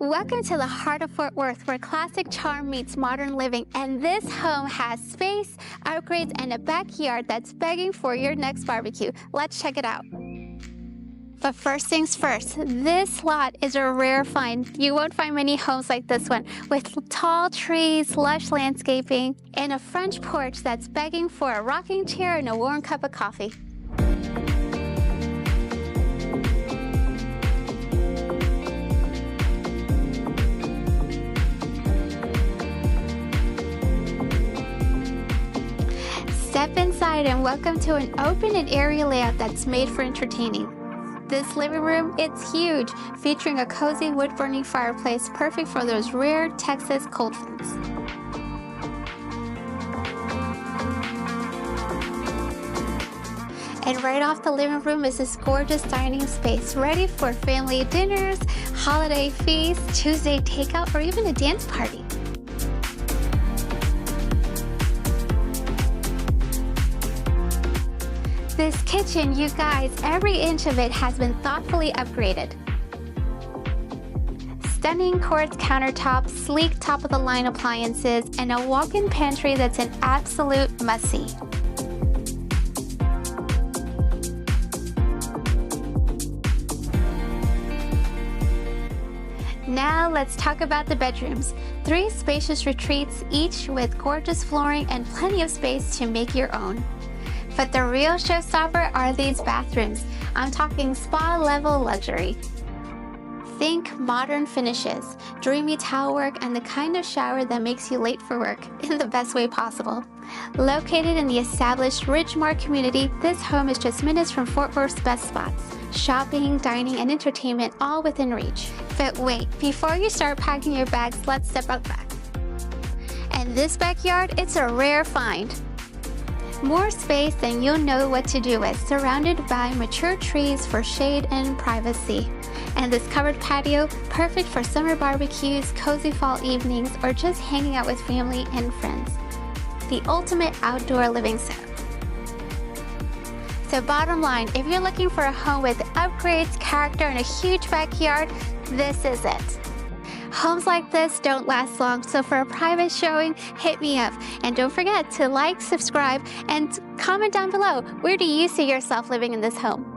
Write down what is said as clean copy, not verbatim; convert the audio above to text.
Welcome to the heart of Fort Worth, where classic charm meets modern living, and this home has space, upgrades, and a backyard that's begging for your next barbecue. Let's check it out. But first things first, this lot is a rare find. You won't find many homes like this one, with tall trees, lush landscaping, and a French porch that's begging for a rocking chair and a warm cup of coffee. Step inside and welcome to an open and airy layout that's made for entertaining. This living room, it's huge, featuring a cozy wood-burning fireplace perfect for those rare Texas cold fronts. And right off the living room is this gorgeous dining space, ready for family dinners, holiday feasts, Tuesday takeout, or even a dance party. This kitchen, you guys, every inch of it has been thoughtfully upgraded. Stunning quartz countertops, sleek top-of-the-line appliances, and a walk-in pantry that's an absolute must-see. Now let's talk about the bedrooms. 3 spacious retreats, each with gorgeous flooring and plenty of space to make your own. But the real showstopper are these bathrooms. I'm talking spa-level luxury. Think modern finishes, dreamy towel work, and the kind of shower that makes you late for work in the best way possible. Located in the established Ridgmar community, this home is just minutes from Fort Worth's best spots. Shopping, dining, and entertainment all within reach. But wait, before you start packing your bags, let's step out back. And this backyard, it's a rare find. More space than you'll know what to do with, surrounded by mature trees for shade and privacy. And this covered patio, perfect for summer barbecues, cozy fall evenings, or just hanging out with family and friends. The ultimate outdoor living setup. So bottom line, if you're looking for a home with upgrades, character, and a huge backyard, this is it. Homes like this don't last long, so for a private showing, hit me up. And don't forget to like, subscribe, and comment down below. Where do you see yourself living in this home?